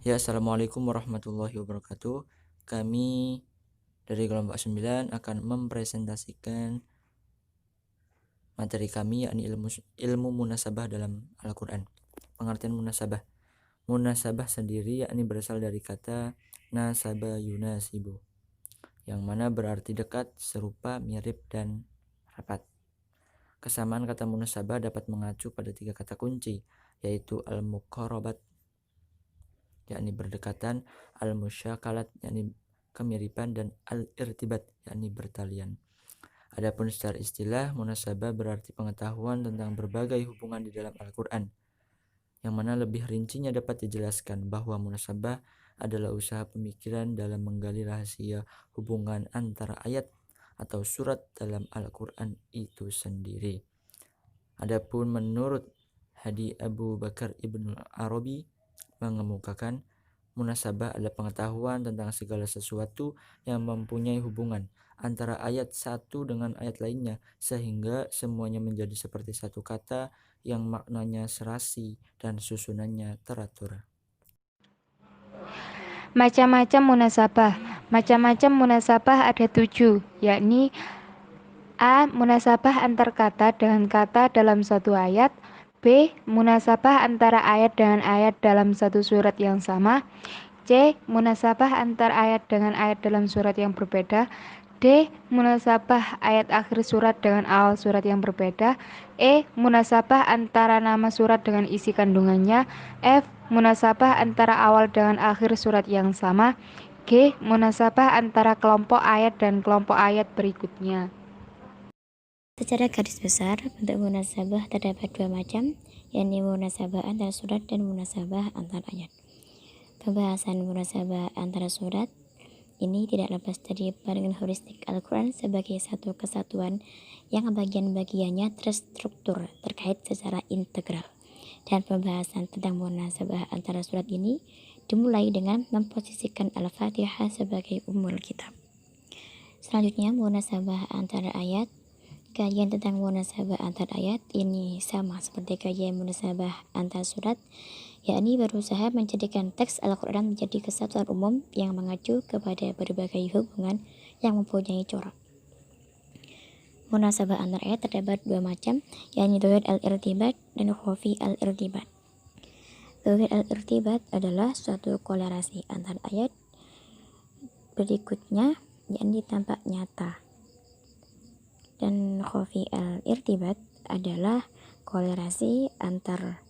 Ya, Assalamualaikum warahmatullahi wabarakatuh. Kami dari kelompok 9 akan mempresentasikan materi kami, yakni ilmu munasabah dalam Al-Quran. Pengertian munasabah. Munasabah sendiri yakni berasal dari kata nasaba yunasibu, yang mana berarti dekat, serupa, mirip, dan rapat. Kesamaan kata munasabah dapat mengacu pada 3 kata kunci, yaitu al-muqarabat, yakni berdekatan, al-musyakalat, yakni kemiripan, dan al-irtibat, yakni bertalian. Adapun secara istilah, munasabah berarti pengetahuan tentang berbagai hubungan di dalam Al-Quran, yang mana lebih rincinya dapat dijelaskan bahwa munasabah adalah usaha pemikiran dalam menggali rahasia hubungan antara ayat atau surat dalam Al-Quran itu sendiri. Adapun menurut Hadi Abu Bakar Ibnu Arabi mengemukakan, munasabah adalah pengetahuan tentang segala sesuatu yang mempunyai hubungan antara ayat satu dengan ayat lainnya, sehingga semuanya menjadi seperti satu kata yang maknanya serasi dan susunannya teratur. Macam-macam munasabah. Macam-macam munasabah ada 7, yakni A. Munasabah antar kata dengan kata dalam satu ayat. B. Munasabah antara ayat dengan ayat dalam satu surat yang sama. C. Munasabah antar ayat dengan ayat dalam surat yang berbeda. D. Munasabah ayat akhir surat dengan awal surat yang berbeda. E. Munasabah antara nama surat dengan isi kandungannya. F. Munasabah antara awal dengan akhir surat yang sama. G. Munasabah antara kelompok ayat dan kelompok ayat berikutnya. Secara garis besar, bentuk munasabah terdapat 2 macam, yakni munasabah antara surat dan munasabah antar ayat. Pembahasan munasabah antara surat ini tidak lepas dari pandangan holistik Al-Quran sebagai satu kesatuan yang bagian-bagiannya terstruktur terkait secara integral. Dan pembahasan tentang munasabah antara surat ini dimulai dengan memposisikan Al-Fatihah sebagai ummul kitab. Selanjutnya, munasabah antara ayat. Kajian tentang munasabah antar ayat ini sama seperti kajian munasabah antar surat, yakni berusaha menjadikan teks Al-Quran menjadi kesatuan umum yang mengacu kepada berbagai hubungan yang mempunyai corak. Munasabah antar ayat terdapat 2 macam, yakni dhohir al-irtibat dan khafi al-irtibat. Dhohir al-irtibat adalah suatu kolerasi antar ayat berikutnya, yakni tampak nyata. Dan khafi al-irtibat adalah kolerasi antar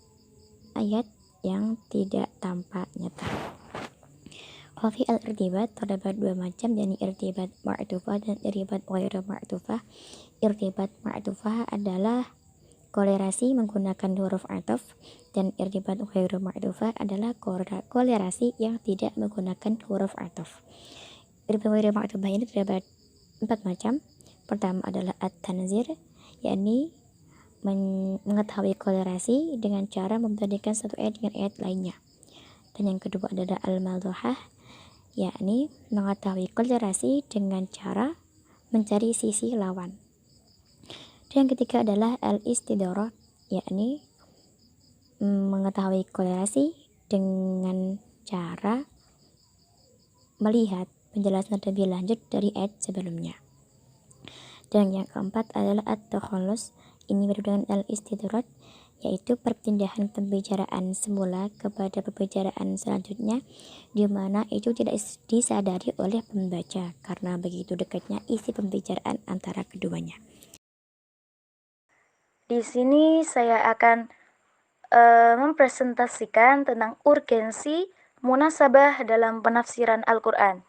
ayat yang tidak tampak nyata. Khafi al-irtibat terdapat 2 macam, yakni irtibat ma'tufah dan irtibat ghairu ma'tufah. Irtibat ma'tufah adalah kolerasi menggunakan huruf ataf, dan irtibat ghairu ma'tufah adalah kolerasi yang tidak menggunakan huruf ataf. Irtibat ghairu ma'tufah ini terdapat 4 macam. Pertama adalah at-tanzir, yakni mengetahui kolerasi dengan cara membandingkan satu ayat dengan ayat lainnya. Dan yang kedua adalah al-madhuhah, yakni mengetahui kolerasi dengan cara mencari sisi lawan. Dan yang ketiga adalah al-istidharah, yakni mengetahui kolerasi dengan cara melihat penjelasan lebih lanjut dari ayat sebelumnya. Dan yang keempat adalah at-takhallus, ini berbeda dengan al-istidrak, yaitu perpindahan pembicaraan semula kepada pembicaraan selanjutnya, di mana itu tidak disadari oleh pembaca karena begitu dekatnya isi pembicaraan antara keduanya. Di sini saya akan mempresentasikan tentang urgensi munasabah dalam penafsiran Al-Quran.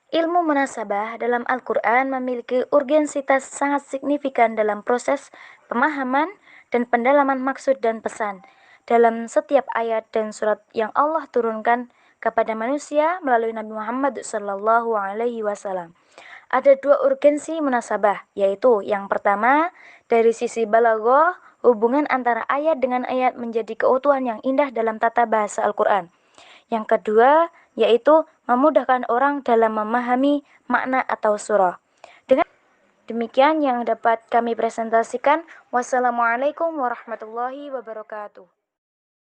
Ilmu munasabah dalam Al-Quran memiliki urgensitas sangat signifikan dalam proses pemahaman dan pendalaman maksud dan pesan dalam setiap ayat dan surat yang Allah turunkan kepada manusia melalui Nabi Muhammad SAW. Ada 2 urgensi munasabah, yaitu yang pertama, dari sisi balaghah, hubungan antara ayat dengan ayat menjadi keutuhan yang indah dalam tata bahasa Al-Quran. Yang kedua, yaitu memudahkan orang dalam memahami makna atau surah. Dengan demikian yang dapat kami presentasikan. Wassalamualaikum warahmatullahi wabarakatuh.